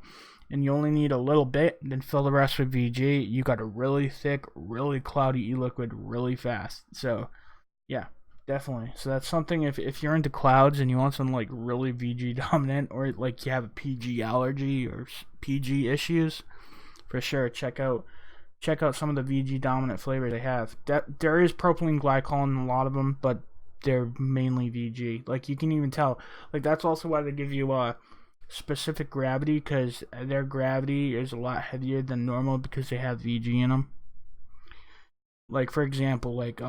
and you only need a little bit, then fill the rest with VG. You got a really thick, really cloudy e-liquid really fast. So, yeah, definitely. So that's something, if you're into clouds and you want some, like, really VG dominant, or, like, you have a PG allergy or PG issues, for sure, check out some of the VG dominant flavors they have. There is propylene glycol in a lot of them, but they're mainly VG. Like, you can even tell. Like, that's also why they give you specific gravity, because their gravity is a lot heavier than normal because they have VG in them. Like, for example, like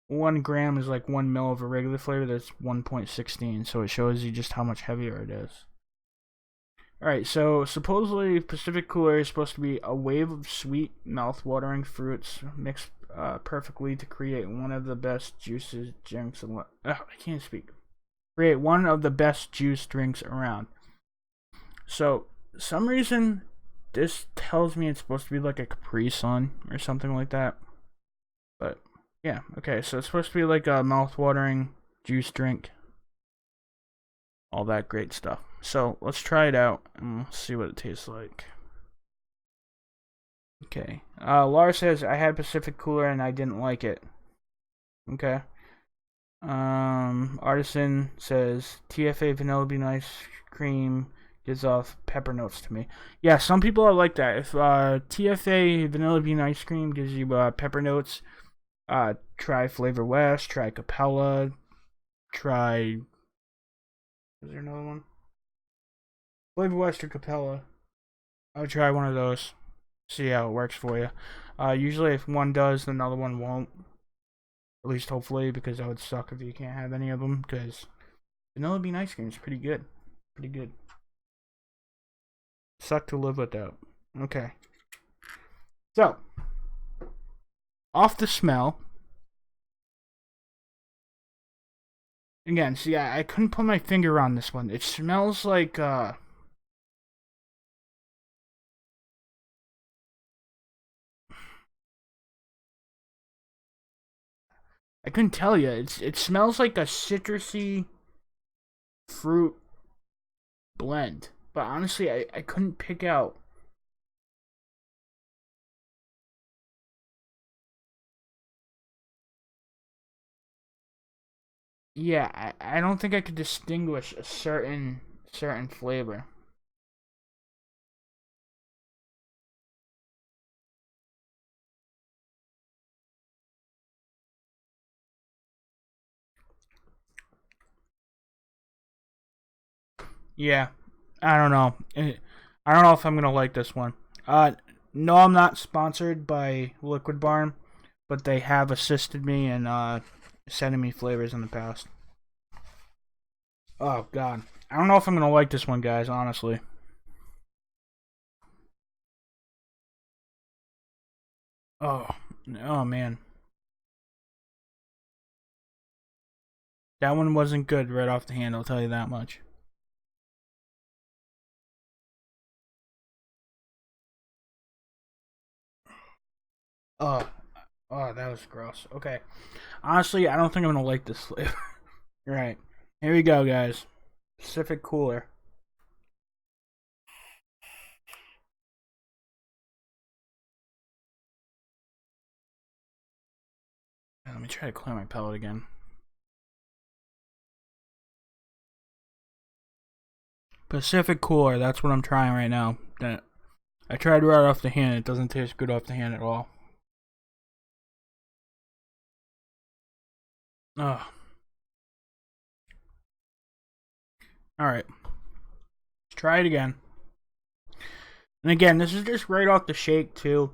1 gram is like 1 mil of a regular flavor. That's 1.16, so it shows you just how much heavier it is. Alright, so supposedly Pacific Cooler is supposed to be a wave of sweet, mouth-watering fruits mixed perfectly to create one of the best juices drinks. I can't speak. Create one of the best juice drinks around. So, some reason, this tells me it's supposed to be like a Capri Sun or something like that. But, yeah, okay, so it's supposed to be like a mouth-watering juice drink. All that great stuff. So, let's try it out and we'll see what it tastes like. Okay. Laura says, I had Pacific Cooler and I didn't like it. Okay. Artisan says TFA vanilla bean ice cream gives off pepper notes to me. Yeah, some people are like that. If TFA vanilla bean ice cream gives you pepper notes, try Flavor West, try Capella, try. Is there another one? Flavor West or Capella. I would try one of those. See how it works for you. Usually, if one does, the another one won't. At least hopefully, because that would suck if you can't have any of them, because vanilla bean ice cream is pretty good. Pretty good. Suck to live without. Okay. So, off the smell. Again, see, I couldn't put my finger on this one. It smells like, I couldn't tell you. It smells like a citrusy fruit blend. But honestly, I couldn't pick out. Yeah, I don't think I could distinguish a certain flavor. Yeah, I don't know. I don't know if I'm gonna like this one. No, I'm not sponsored by Liquid Barn, but they have assisted me in sending me flavors in the past. Oh God, I don't know if I'm gonna like this one, guys. Honestly. Oh, oh man, that one wasn't good right off the hand. I'll tell you that much. Oh, oh, that was gross. Okay, honestly, I don't think I'm gonna like this flavor. Right, here we go, guys. Pacific Cooler. Let me try to clear my palate again. Pacific Cooler, that's what I'm trying right now. I tried right off the hand. It doesn't taste good off the hand at all. Ugh. Alright. Let's try it again. And again, this is just right off the shake, too.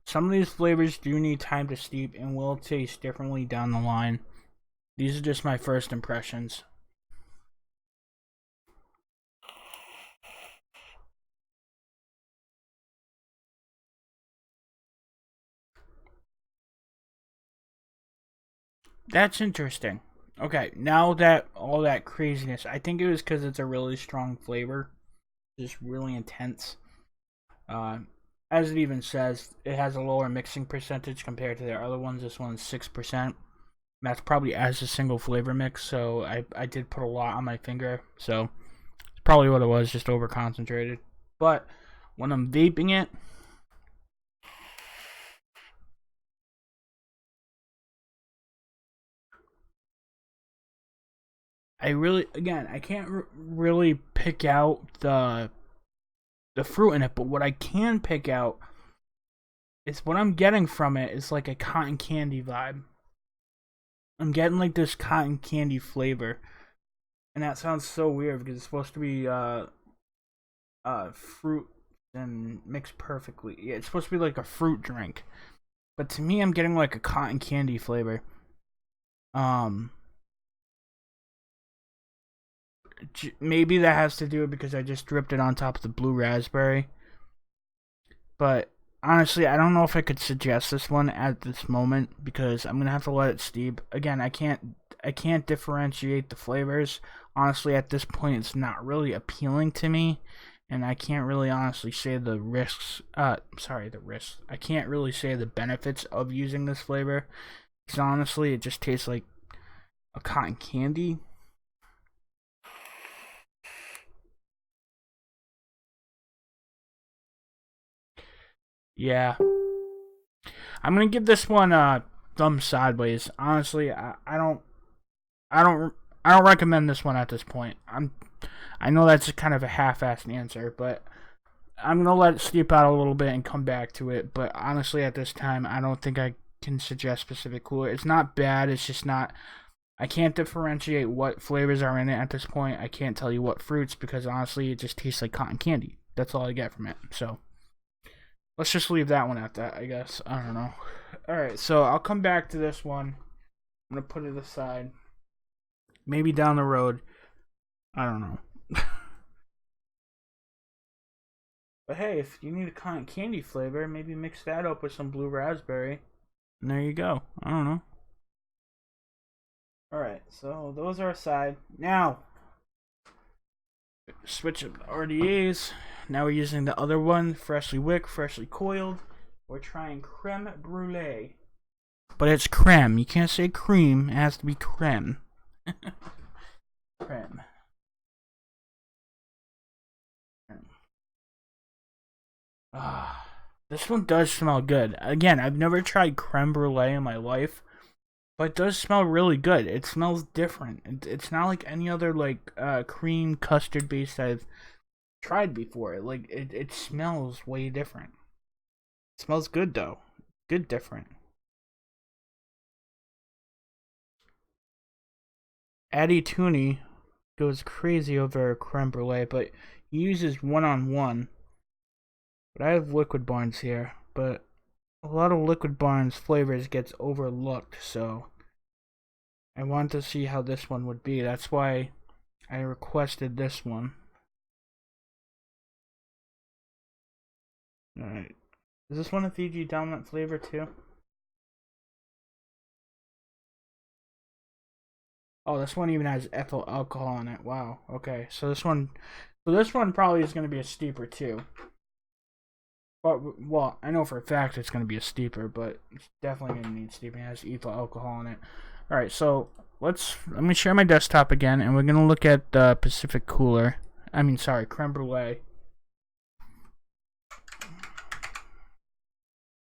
Some of these flavors do need time to steep and will taste differently down the line. These are just my first impressions. That's interesting. Okay, now that all that craziness, I think it was because it's a really strong flavor, just really intense. Uh, as it even says, it has a lower mixing percentage compared to their other ones. This one's 6%. That's probably as a single flavor mix, so I did put a lot on my finger, so it's probably what it was, just over concentrated. But when I'm vaping it, I really, again, I can't really pick out the fruit in it, but what I can pick out is what I'm getting from it is like a cotton candy vibe. I'm getting like this cotton candy flavor, and that sounds so weird because it's supposed to be fruit and mixed perfectly. Yeah, it's supposed to be like a fruit drink, but to me, I'm getting like a cotton candy flavor. Um, Maybe that has to do it because I just dripped it on top of the blue raspberry. But honestly, I don't know if I could suggest this one at this moment because I'm gonna have to let it steep. Again, I can't differentiate the flavors. Honestly, at this point, it's not really appealing to me, and I can't really honestly say the risks. The risks. I can't really say the benefits of using this flavor. Because honestly, it just tastes like a cotton candy. Yeah, I'm gonna give this one a thumb sideways. Honestly, I don't, I don't recommend this one at this point. I know that's kind of a half-assed answer, but I'm gonna let it steep out a little bit and come back to it. But honestly, at this time, I don't think I can suggest specific cooler. It's not bad. It's just not. I can't differentiate what flavors are in it at this point. I can't tell you what fruits because honestly, it just tastes like cotton candy. That's all I get from it. So let's just leave that one at that, I guess. I don't know. Alright, so I'll come back to this one. I'm going to put it aside. Maybe down the road. I don't know. But hey, if you need a cotton candy flavor, maybe mix that up with some blue raspberry. And there you go. I don't know. Alright, so those are aside. Now, switch of RDAs. Now we're using the other one, freshly wick, freshly coiled. We're trying creme brulee. But it's creme. You can't say cream. It has to be creme. Creme. Ah, this one does smell good. Again, I've never tried creme brulee in my life, but it does smell really good. It smells different. It's not like any other like cream custard base I've tried before. Like it smells way different. It smells good though. Good different. Addy Tooney goes crazy over creme brulee, but he uses one-on-one. But I have Liquid Barnes here, but a lot of Liquid Barnes flavors gets overlooked, so I wanted to see how this one would be. That's why I requested this one. Alright. Is this one a Fiji dominant flavor too? Oh, this one even has ethyl alcohol in it. Wow. Okay. So this one probably is going to be a steeper too. But well, I know for a fact it's going to be a steeper, but it's definitely going to need steeping. It has ethyl alcohol in it. All right, so let me share my desktop again, and we're going to look at the Pacific Cooler. Creme brulee.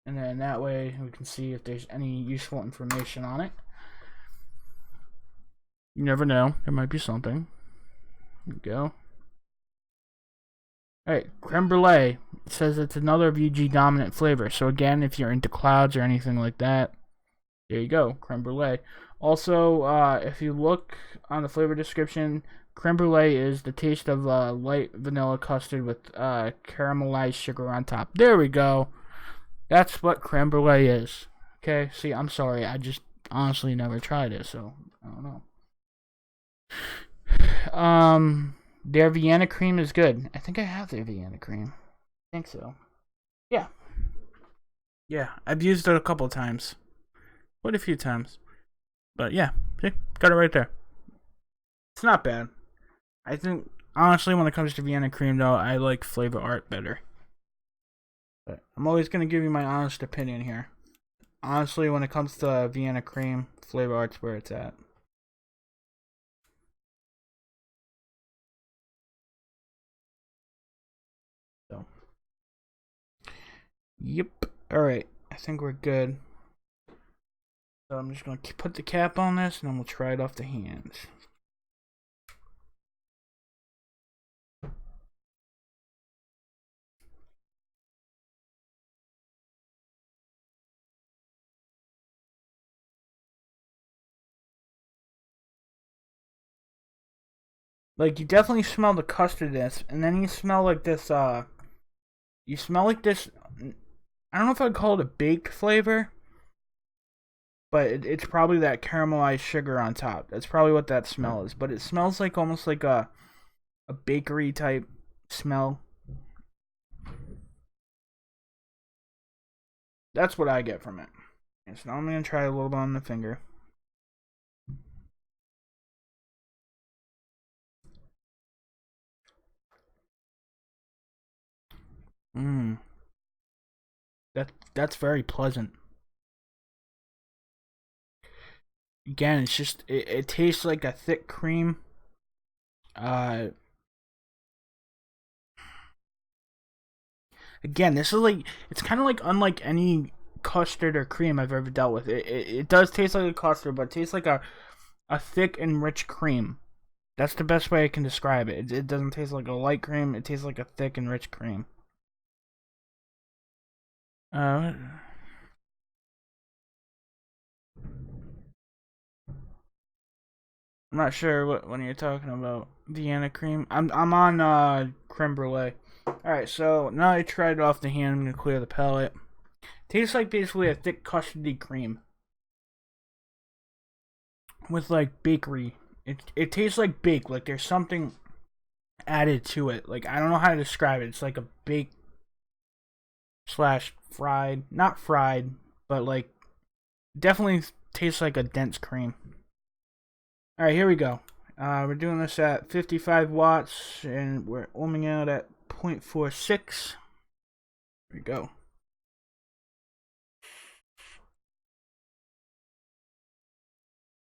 And then that way we can see if there's any useful information on it. You never know. There might be something. There we go. Alright, creme brulee. It says it's another VG dominant flavor. So again, if you're into clouds or anything like that, there you go, creme brulee. Also, if you look on the flavor description, creme brulee is the taste of light vanilla custard with caramelized sugar on top. There we go. That's what creme brulee is. Okay, see, I'm sorry. I just honestly never tried it, so I don't know. Their Vienna cream is good. I think I have their Vienna cream. I think so. Yeah. Yeah, I've used it a couple times. Quite a few times. But yeah, see? Got it right there. It's not bad. I think, honestly, when it comes to Vienna cream, though, I like Flavor Art better. But I'm always going to give you my honest opinion here. Honestly, when it comes to Vienna cream, Flavor Art's where it's at. So, yep. Alright, I think we're good. So I'm just going to put the cap on this, and then we'll try it off the hands. Like, you definitely smell the custardness, and then you smell like this, you smell like this, I don't know if I'd call it a baked flavor, but it's probably that caramelized sugar on top. That's probably what that smell is, but it smells like almost like a bakery type smell. That's what I get from it. And so now I'm going to try a little bit on the finger. Mmm. That's very pleasant. Again, it's just it tastes like a thick cream. Uh Again, this is like it's kind of like unlike any custard or cream I've ever dealt with. It does taste like a custard, but it tastes like a thick and rich cream. That's the best way I can describe it. It doesn't taste like a light cream. It tastes like a thick and rich cream. I'm not sure what when you're talking about Vienna cream. I'm on creme brulee. All right, so now I tried it off the hand. I'm gonna clear the palate. Tastes like basically a thick custardy cream with like bakery. It tastes like bake. Like there's something added to it. Like I don't know how to describe it. It's like a bake slash fried, not fried, but like definitely tastes like a dense cream. All right, here we go. We're doing this at 55 watts, and we're ohming out at 0.46. Here we go.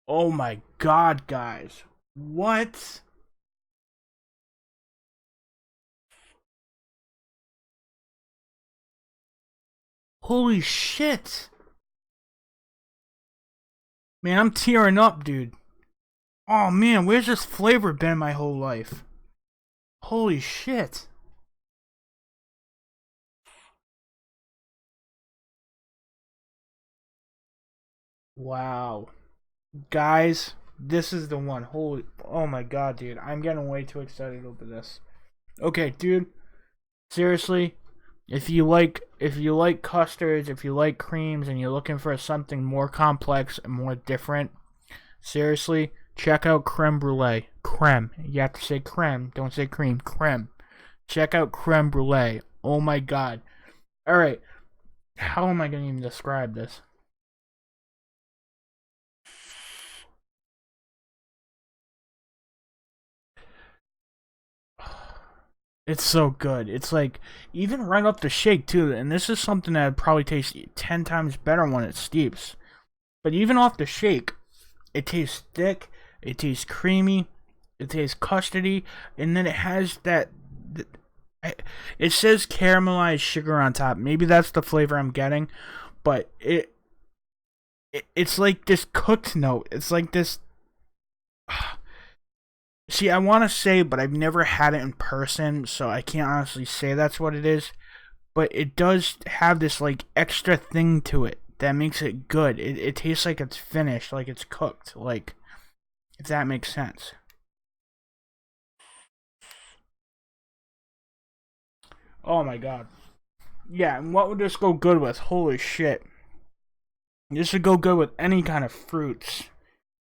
Oh my god, guys. What? Holy shit. Man, I'm tearing up, dude. Oh man, where's this flavor been my whole life? Holy shit. Wow. Guys, this is the one. Holy, oh my god, dude. I'm getting way too excited over this. Okay, dude. Seriously, if you like custards, if you like creams and you're looking for something more complex and more different, seriously, check out creme brulee. Creme. You have to say creme, don't say cream. Creme. Check out creme brulee. Oh my god. Alright. How am I gonna even describe this? It's so good. It's like even right up the shake too, and this is something that probably tastes 10 times better when it steeps. But even off the shake, it tastes thick, it tastes creamy, it tastes custardy, and then it has that. It says caramelized sugar on top. Maybe that's the flavor I'm getting, but it's like this cooked note. It's like this. See, I want to say, but I've never had it in person, so I can't honestly say that's what it is. But it does have this like extra thing to it that makes it good. It tastes like it's finished, like it's cooked, like if that makes sense. Oh my god. Yeah, and what would this go good with? Holy shit. This would go good with any kind of fruits.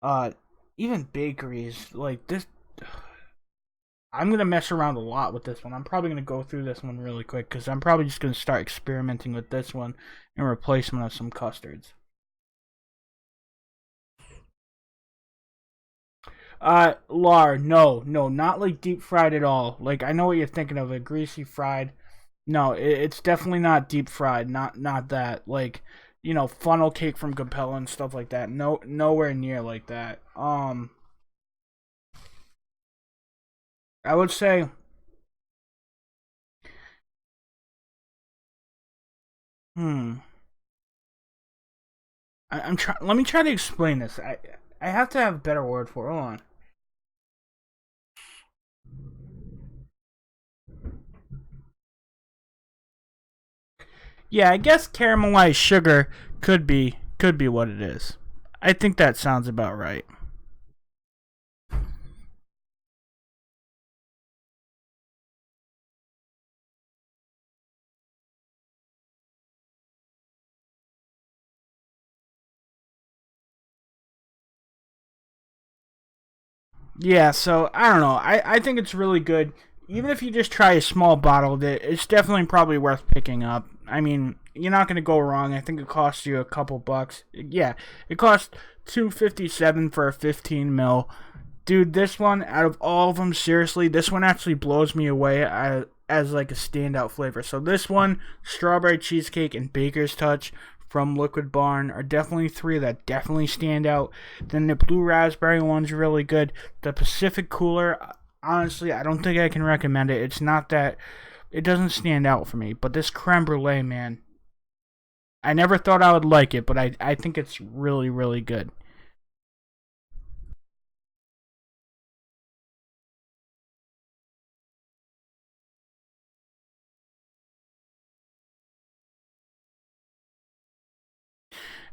Uh, even bakeries like this. I'm gonna mess around a lot with this one. I'm probably gonna go through this one really quick because I'm probably just gonna start experimenting with this one in replacement of some custards. Lard, no, no, not like deep fried at all. Like I know what you're thinking of, a greasy fried. No, it's definitely not deep fried. Not that. Like, funnel cake from Capella and stuff like that. No, nowhere near like that. I would say, hmm. I'm trying. Let me try to explain this. I have to have a better word for it. Hold on. Yeah, I guess caramelized sugar could be what it is. I think that sounds about right. Yeah, so I don't know. I think it's really good. Even if you just try a small bottle of it, it's definitely probably worth picking up. I mean, you're not gonna go wrong. I think it costs you a couple bucks. Yeah, it costs $2.57 for a 15 ml. Dude, this one out of all of them, seriously, this one actually blows me away as like a standout flavor. So this one, strawberry cheesecake and baker's touch from Liquid Barn are definitely three that definitely stand out. Then the blue raspberry one's really good. The Pacific Cooler, honestly, I don't think I can recommend it. It's not that it doesn't stand out for me. But this creme brulee, man, I never thought I would like it, but I think it's really, really good.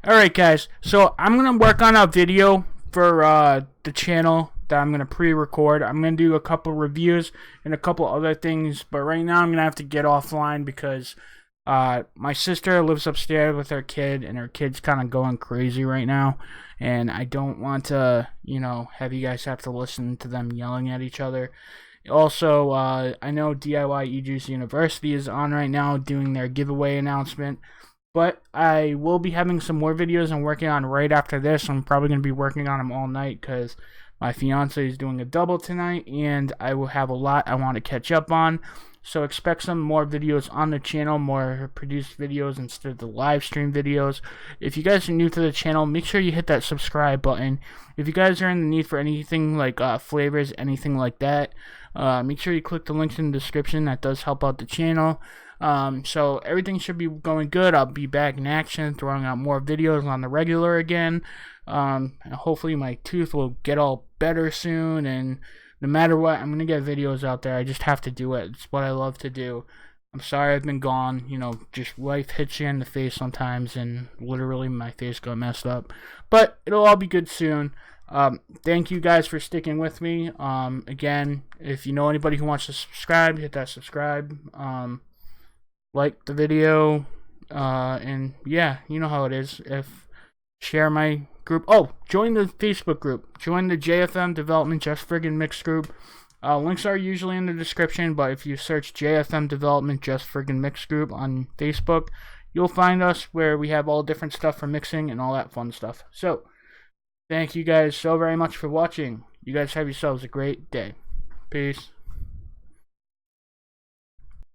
All right, guys. So I'm gonna work on a video for the channel that I'm gonna pre-record. I'm gonna do a couple reviews and a couple other things, but right now I'm gonna have to get offline because my sister lives upstairs with her kid, and her kid's kind of going crazy right now, and I don't want to, have you guys have to listen to them yelling at each other. Also, I know DIY eJuice University is on right now doing their giveaway announcement. But I will be having some more videos I'm working on right after this. I'm probably going to be working on them all night because my fiance is doing a double tonight, and I will have a lot I want to catch up on. So expect some more videos on the channel, more produced videos instead of the live stream videos. If you guys are new to the channel, make sure you hit that subscribe button. If you guys are in the need for anything like flavors, anything like that, make sure you click the links in the description. That does help out the channel. So everything should be going good. I'll be back in action, throwing out more videos on the regular again. Hopefully my tooth will get all better soon, and no matter what, I'm gonna get videos out there. I just have to do it. It's what I love to do. I'm sorry I've been gone. Just life hits you in the face sometimes, and literally my face got messed up. But it'll all be good soon. Thank you guys for sticking with me. Again, if you know anybody who wants to subscribe, hit that subscribe. Like the video, and yeah, you know how it is. If share my group. Oh, join the Facebook group. Join the JFM Development Just Friggin' Mix group. Links are usually in the description, but if you search JFM Development Just Friggin' Mix group on Facebook, you'll find us where we have all different stuff for mixing and all that fun stuff. So, thank you guys so very much for watching. You guys have yourselves a great day. Peace.